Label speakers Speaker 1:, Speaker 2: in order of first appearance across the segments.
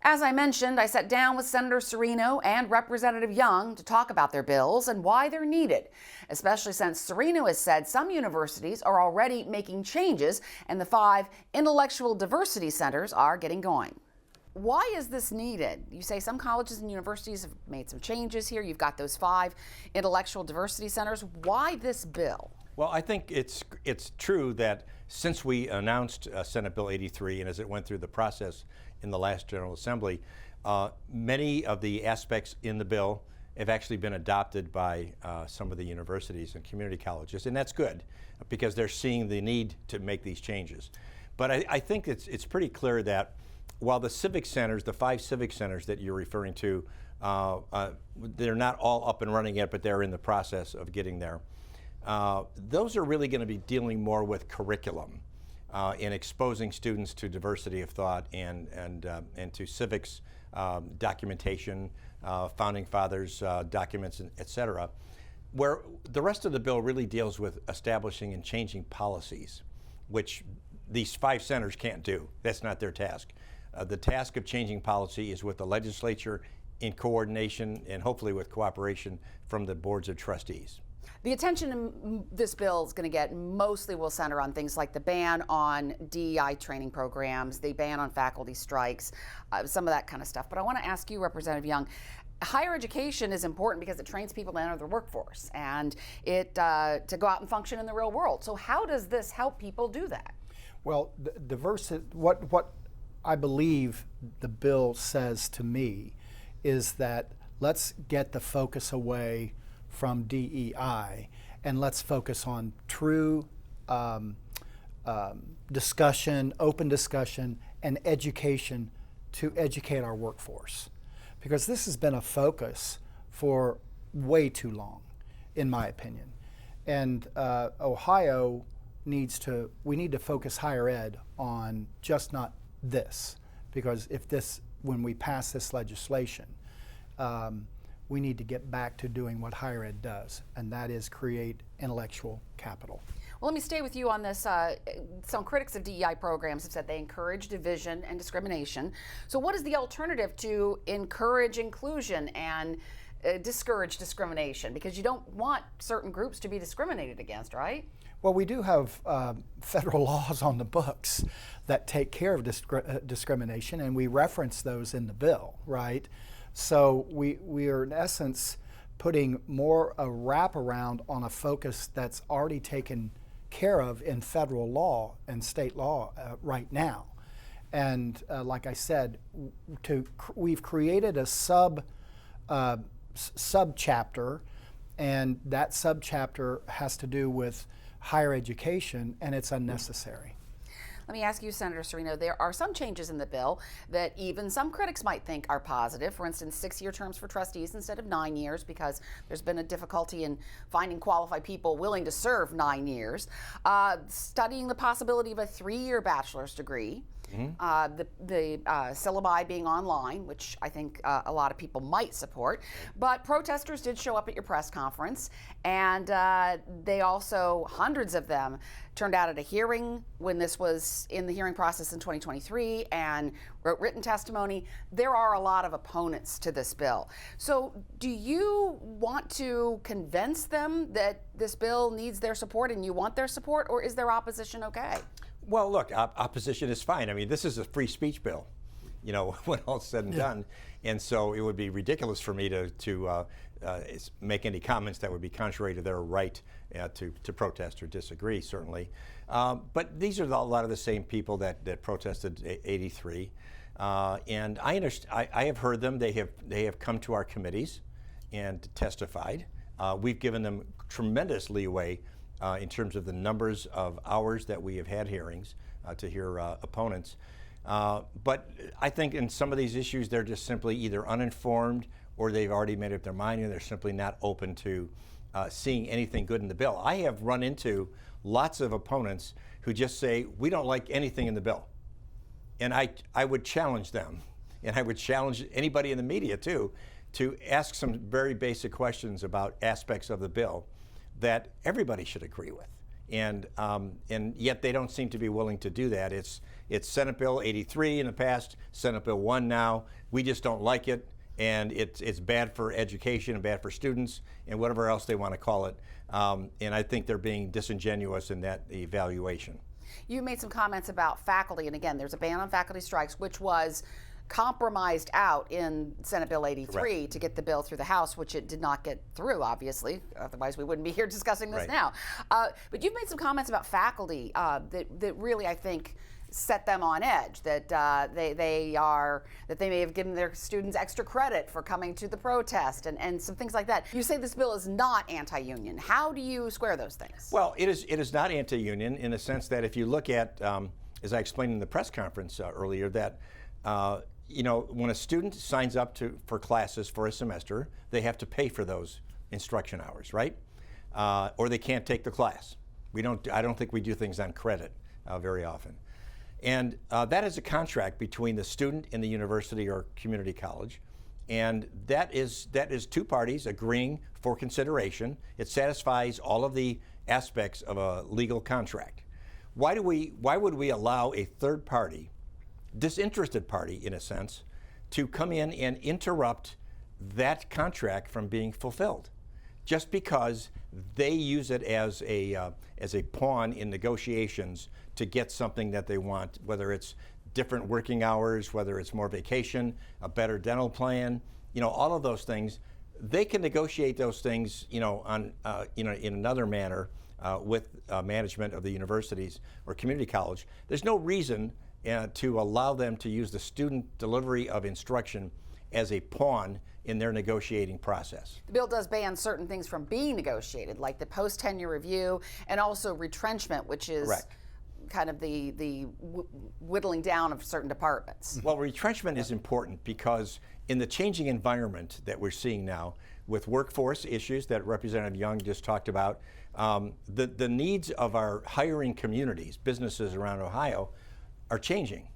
Speaker 1: As I mentioned, I sat down with Senator Cirino and Representative Young to talk about their bills and why they're needed, especially since Cirino has said some universities are already making changes and the 5 intellectual diversity centers are getting going. Why is this needed? You say some colleges and universities have made some changes here. You've got those 5 intellectual diversity centers. Why this bill?
Speaker 2: Well, I think it's true that since we announced Senate Bill 83 and as it went through the process in the last General Assembly, many of the aspects in the bill have actually been adopted by some of the universities and community colleges, and that's good because they're seeing the need to make these changes. But I think it's pretty clear that while the civic centers, the 5 civic centers that you're referring to, they're not all up and running yet, but they're in the process of getting there. Those are really going to be dealing more with curriculum in exposing students to diversity of thought and to civics documentation, founding fathers documents, et cetera, where the rest of the bill really deals with establishing and changing policies, which these 5 centers can't do. That's not their task. The task of changing policy is with the legislature in coordination and hopefully with cooperation from the boards of trustees.
Speaker 1: The attention this bill is going to get mostly will center on things like the ban on DEI training programs, the ban on faculty strikes, some of that kind of stuff. But I want to ask you, Representative Young, higher education is important because it trains people to enter the workforce and to go out and function in the real world. So how does this help people do that?
Speaker 3: Well, diversity. What I believe the bill says to me is that let's get the focus away from DEI and let's focus on true discussion, open discussion, and education to educate our workforce. Because this has been a focus for way too long, in my opinion. And Ohio we need to focus higher ed on just not this, because when we pass this legislation, we need to get back to doing what higher ed does, and that is create intellectual capital.
Speaker 1: Well, let me stay with you on this. Some critics of DEI programs have said they encourage division and discrimination. So what is the alternative to encourage inclusion and discourage discrimination? Because you don't want certain groups to be discriminated against, right?
Speaker 3: Well, we do have federal laws on the books that take care of discrimination, and we reference those in the bill, right? So we are in essence putting more a wraparound on a focus that's already taken care of in federal law and state law right now. And like I said, we've created a subchapter, and that subchapter has to do with higher education, and it's unnecessary.
Speaker 1: Let me ask you, Senator Cirino, there are some changes in the bill that even some critics might think are positive. For instance, 6-year terms for trustees instead of 9 years because there's been a difficulty in finding qualified people willing to serve 9 years. Studying the possibility of a 3-year bachelor's degree. The syllabi being online, which I think a lot of people might support. But protesters did show up at your press conference, and they also, hundreds of them, turned out at a hearing when this was in the hearing process in 2023 and wrote written testimony. There are a lot of opponents to this bill. So do you want to convince them that this bill needs their support and you want their support, or is their opposition okay?
Speaker 2: Well, look, opposition is fine. I mean, this is a free speech bill, you know, when all's said and done. And so it would be ridiculous for me to make any comments that would be contrary to their right to protest or disagree, certainly. But these are a lot of the same people that protested 83. And I have heard them. They have come to our committees and testified. We've given them tremendous leeway in terms of the numbers of hours that we have had hearings to hear opponents. But I think in some of these issues, they're just simply either uninformed or they've already made up their mind and they're simply not open to seeing anything good in the bill. I have run into lots of opponents who just say, we don't like anything in the bill. And I would challenge them, and I would challenge anybody in the media too, to ask some very basic questions about aspects of the bill that everybody should agree with. and yet they don't seem to be willing to do that. It's Senate Bill 83 in the past, Senate Bill 1 now. We just don't like it, and it's bad for education and bad for students and whatever else they want to call it. And I think they're being disingenuous in that evaluation.
Speaker 1: You made some comments about faculty, and again, there's a ban on faculty strikes, which was compromised out in Senate Bill 83
Speaker 2: Correct.
Speaker 1: to get the bill through the House, which it did not get through, obviously. Otherwise, we wouldn't be here discussing this
Speaker 2: Right.
Speaker 1: now. But you've made some comments about faculty that really, I think, set them on edge. That they may have given their students extra credit for coming to the protest and some things like that. You say this bill is not anti-union. How do you square those things?
Speaker 2: Well, it is not anti-union in the sense that if you look at, as I explained in the press conference earlier, that when a student signs up for classes for a semester, they have to pay for those instruction hours, right? Or they can't take the class. I don't think we do things on credit very often. And that is a contract between the student and the university or community college. And that is two parties agreeing for consideration. It satisfies all of the aspects of a legal contract. Why would we allow a third party, disinterested party in a sense, to come in and interrupt that contract from being fulfilled just because they use it as a pawn in negotiations to get something that they want, whether it's different working hours, whether it's more vacation, a better dental plan, all of those things. They can negotiate those things, in another manner with management of the universities or community college. There's no reason to allow them to use the student delivery of instruction as a pawn in their negotiating process.
Speaker 1: The bill does ban certain things from being negotiated, like the post-tenure review and also retrenchment, which is
Speaker 2: Correct.
Speaker 1: kind of the whittling down of certain departments.
Speaker 2: Well, retrenchment is important because in the changing environment that we're seeing now, with workforce issues that Representative Young just talked about, the needs of our hiring communities, businesses around Ohio, are changing.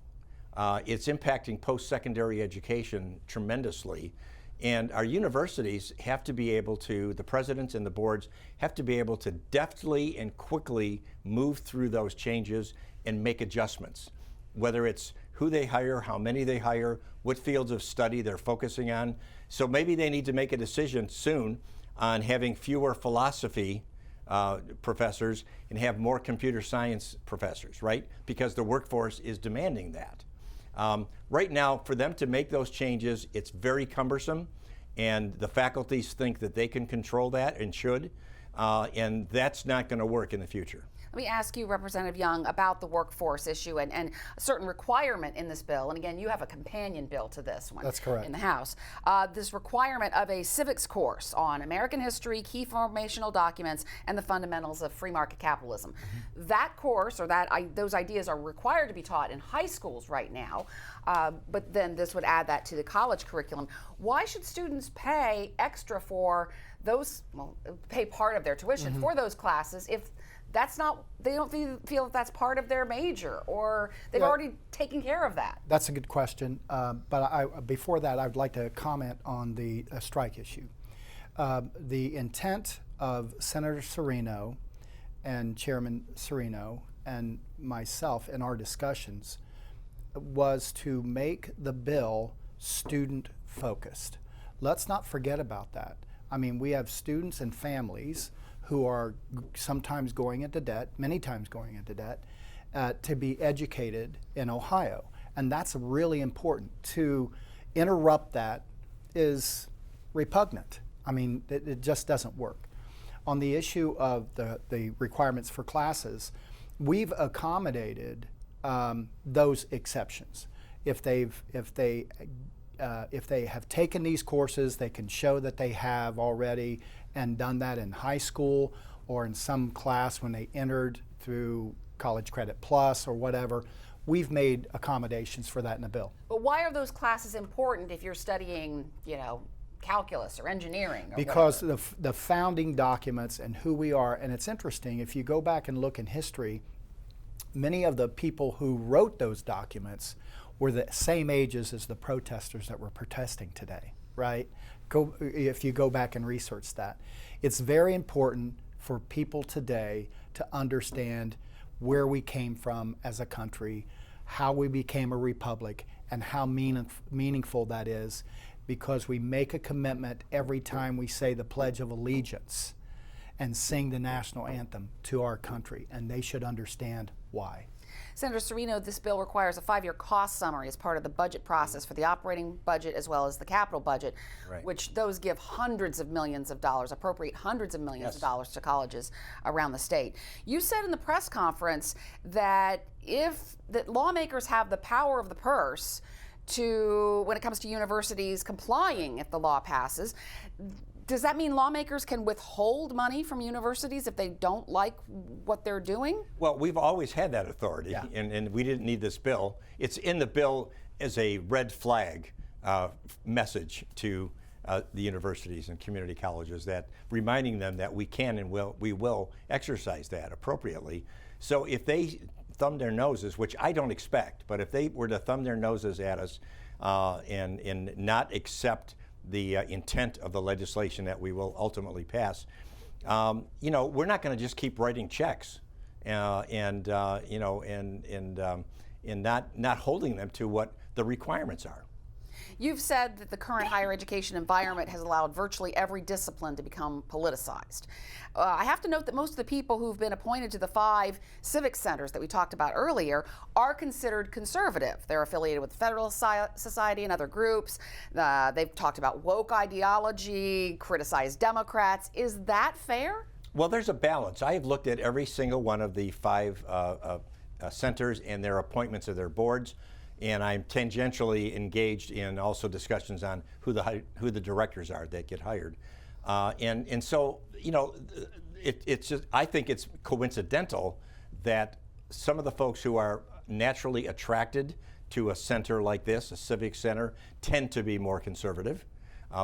Speaker 2: It's impacting post-secondary education tremendously. And our universities have to be able to, the presidents and the boards have to be able to deftly and quickly move through those changes and make adjustments, whether it's who they hire, how many they hire, what fields of study they're focusing on. So maybe they need to make a decision soon on having fewer philosophy professors and have more computer science professors, right? Because the workforce is demanding that. Right now, for them to make those changes, it's very cumbersome, and the faculties think that they can control that and should, and that's not going to work in the future.
Speaker 1: Let me ask you, Representative Young, about the workforce issue and a certain requirement in this bill. And again, you have a companion bill to this one.
Speaker 3: That's correct.
Speaker 1: In the House. This requirement of a civics course on American history, key formational documents, and the fundamentals of free market capitalism. Mm-hmm. That course, or those ideas are required to be taught in high schools right now, but then this would add that to the college curriculum. Why should students pay extra for those, pay part of their tuition for those classes if they don't feel that that's part of their major, or they've already taken care of that?
Speaker 3: That's a good question. But before that, I'd like to comment on the strike issue. The intent of Senator Cirino and Chairman Cirino and myself in our discussions was to make the bill student focused. Let's not forget about that. I mean, we have students and families who are sometimes going into debt, many times going into debt, to be educated in Ohio. And that's really important. To interrupt that is repugnant. I mean, it just doesn't work. On the issue of the requirements for classes, we've accommodated those exceptions. If they have taken these courses, they can show that they have already and done that in high school or in some class when they entered through College Credit Plus or whatever. We've made accommodations for that in the bill.
Speaker 1: But why are those classes important if you're studying, calculus or engineering or
Speaker 3: because
Speaker 1: whatever?
Speaker 3: the founding documents and who we are, and it's interesting, if you go back and look in history, many of the people who wrote those documents were the same ages as the protesters that were protesting today, right? If you go back and research that. It's very important for people today to understand where we came from as a country, how we became a republic, and how meaningful that is, because we make a commitment every time we say the Pledge of Allegiance and sing the national anthem to our country, and they should understand why.
Speaker 1: Senator Cirino, this bill requires a 5-year cost summary as part of the budget process for the operating budget as well as the capital budget,
Speaker 2: Right.
Speaker 1: which those give hundreds of millions of dollars, appropriate hundreds of millions of dollars to colleges around the state. You said in the press conference that that lawmakers have the power of the purse to, when it comes to universities complying if the law passes. Does that mean lawmakers can withhold money from universities if they don't like what they're doing?
Speaker 2: Well, we've always had that authority,
Speaker 3: Yeah.
Speaker 2: and we didn't need this bill. It's in the bill as a red flag message to the universities and community colleges, that reminding them that we can and we will exercise that appropriately. So if they thumb their noses, which I don't expect, but if they were to thumb their noses at us and not accept the intent of the legislation that we will ultimately pass, we're not going to just keep writing checks and not holding them to what the requirements are.
Speaker 1: You've said that the current higher education environment has allowed virtually every discipline to become politicized. I have to note that most of the people who've been appointed to the 5 civic centers that we talked about earlier are considered conservative. They're affiliated with the Federalist Society and other groups. They've talked about woke ideology, criticized Democrats. Is that fair?
Speaker 2: Well, there's a balance. I have looked at every single one of the 5 centers and their appointments of their boards, and I'm tangentially engaged in also discussions on who the directors are that get hired. And so, it's just, I think it's coincidental that some of the folks who are naturally attracted to a center like this, a civic center, tend to be more conservative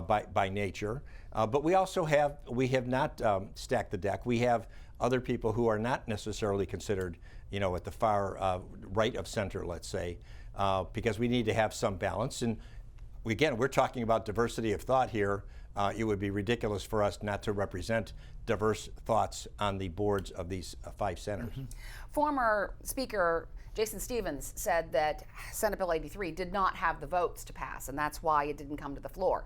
Speaker 2: by nature. But we have not stacked the deck. We have other people who are not necessarily considered, at the far right of center, let's say, because we need to have some balance. And again, we're talking about diversity of thought here. It would be ridiculous for us not to represent diverse thoughts on the boards of these 5 centers. Mm-hmm.
Speaker 1: Former Speaker Jason Stevens said that Senate Bill 83 did not have the votes to pass, and that's why it didn't come to the floor.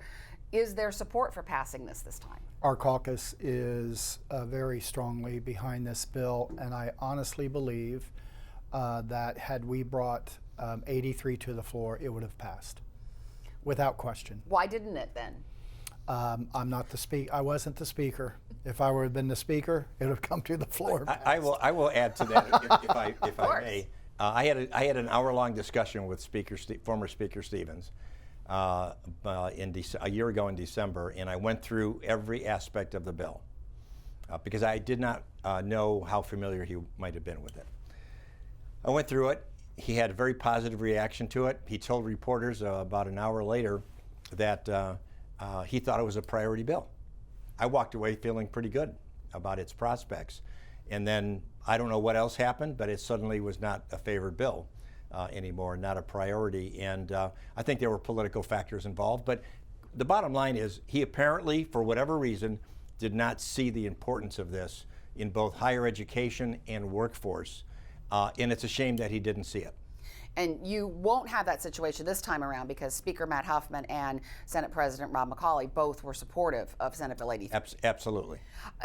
Speaker 1: Is there support for passing this time?
Speaker 3: Our caucus is very strongly behind this bill, and I honestly believe that had we brought 83 to the floor, it would have passed, without question.
Speaker 1: Why didn't it then?
Speaker 3: I'm not the speaker. I wasn't the speaker. If I would have been the speaker, it would have come to the floor.
Speaker 2: I will add to that if I may. I had an hour-long discussion with former Speaker Stevens a year ago in December, and I went through every aspect of the bill because I did not know how familiar he might have been with it. I went through it. He had a very positive reaction to it. He told reporters about an hour later that he thought it was a priority bill. I walked away feeling pretty good about its prospects. And then I don't know what else happened, but it suddenly was not a favored bill anymore, not a priority. And I think there were political factors involved. But the bottom line is he apparently, for whatever reason, did not see the importance of this in both higher education and workforce. And it's a shame that he didn't see it.
Speaker 1: And you won't have that situation this time around because Speaker Matt Huffman and Senate President Rob McCauley both were supportive of Senate Bill 83.
Speaker 2: Absolutely.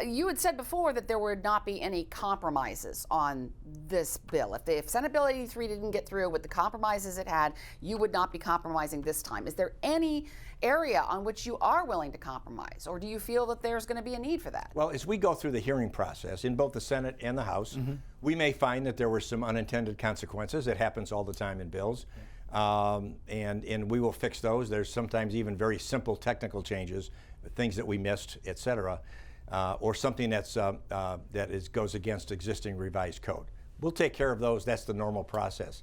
Speaker 1: You had said before that there would not be any compromises on this bill. If Senate Bill 83 didn't get through with the compromises it had, you would not be compromising this time. Is there any area on which you are willing to compromise, or do you feel that there's going to be a need for that?
Speaker 2: Well, as we go through the hearing process in both the Senate and the House, we may find that there were some unintended consequences. It happens all the time in bills, and we will fix those. There's sometimes even very simple technical changes, things that we missed, et cetera, or something that goes against existing revised code. We'll take care of those. That's the normal process.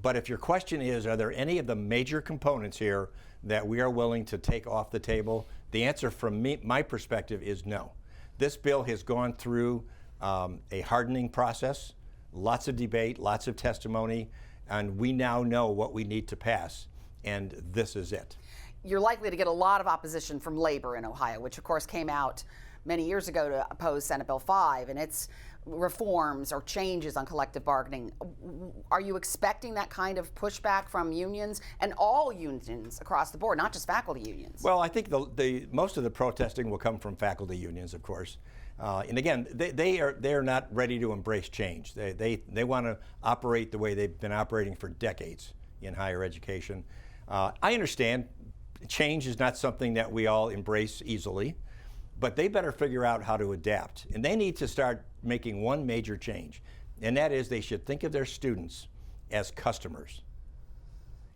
Speaker 2: But if your question is, are there any of the major components here that we are willing to take off the table? The answer from my perspective is no. This bill has gone through a hardening process, lots of debate, lots of testimony, and we now know what we need to pass, and this is it.
Speaker 1: You're likely to get a lot of opposition from labor in Ohio, which of course came out many years ago to oppose Senate Bill 5, and it's reforms or changes on collective bargaining. Are you expecting that kind of pushback from unions and all unions across the board, not just faculty unions?
Speaker 2: Well, I think the most of the protesting will come from faculty unions, of course. And again, they're not ready to embrace change. They want to operate the way they've been operating for decades in higher education. I understand change is not something that we all embrace easily, but they better figure out how to adapt. And they need to start making one major change, and that is they should think of their students as customers.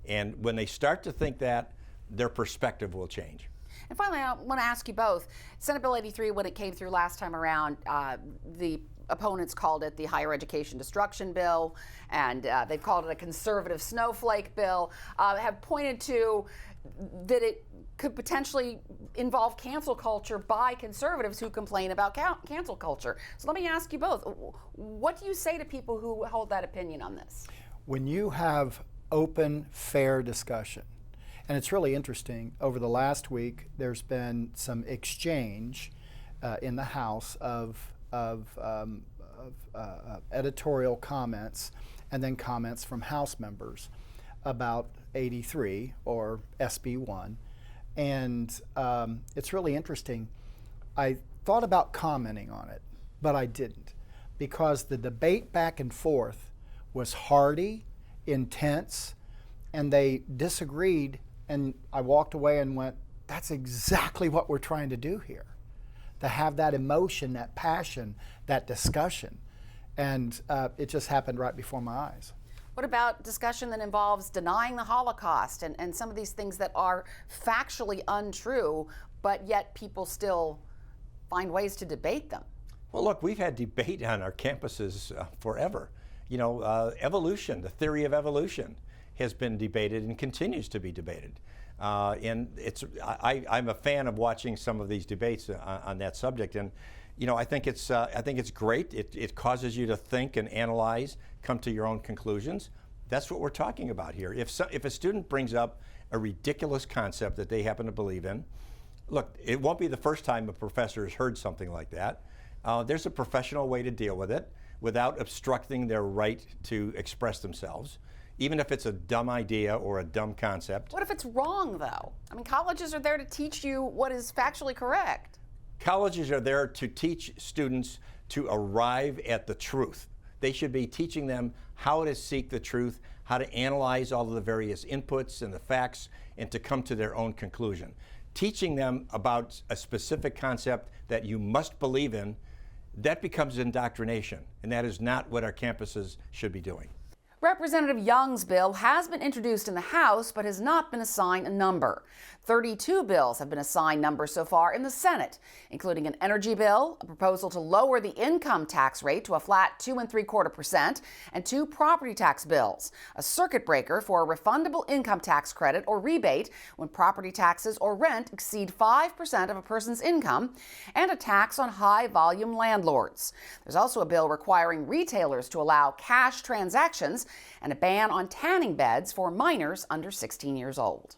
Speaker 2: And when they start to think that, their perspective will change.
Speaker 1: And finally, I want to ask you both. Senate Bill 83, when it came through last time around, the opponents called it the Higher Education Destruction Bill, and they've called it a conservative snowflake bill, have pointed to that it could potentially involve cancel culture by conservatives who complain about cancel culture. So let me ask you both, what do you say to people who hold that opinion on this?
Speaker 3: When you have open, fair discussion, and it's really interesting, over the last week there's been some exchange in the House of editorial comments and then comments from House members about 83 or SB 1. And it's really interesting. I thought about commenting on it, but I didn't, because the debate back and forth was hearty, intense, and they disagreed, and I walked away and went, that's exactly what we're trying to do here, to have that emotion, that passion, that discussion. And it just happened right before my eyes.
Speaker 1: What about discussion that involves denying the Holocaust and some of these things that are factually untrue, but yet people still find ways to debate them?
Speaker 2: Well, look, we've had debate on our campuses forever. You know, evolution, the theory of evolution has been debated and continues to be debated. And I'm a fan of watching some of these debates on that subject. And you know, I think it's great. It causes you to think and analyze, come to your own conclusions. That's what we're talking about here. If a student brings up a ridiculous concept that they happen to believe in, look, it won't be the first time a professor has heard something like that. There's a professional way to deal with it without obstructing their right to express themselves, even if it's a dumb idea or a dumb concept.
Speaker 1: What if it's wrong, though? I mean, colleges are there to teach you what is factually correct.
Speaker 2: Colleges are there to teach students to arrive at the truth. They should be teaching them how to seek the truth, how to analyze all of the various inputs and the facts, and to come to their own conclusion. Teaching them about a specific concept that you must believe in, that becomes indoctrination, and that is not what our campuses should be doing.
Speaker 1: Representative Young's bill has been introduced in the House but has not been assigned a number. 32 bills have been assigned numbers so far in the Senate, including an energy bill, a proposal to lower the income tax rate to a flat 2.75%, and 2 property tax bills, a circuit breaker for a refundable income tax credit or rebate when property taxes or rent exceed 5% of a person's income, and a tax on high-volume landlords. There's also a bill requiring retailers to allow cash transactions and a ban on tanning beds for minors under 16 years old.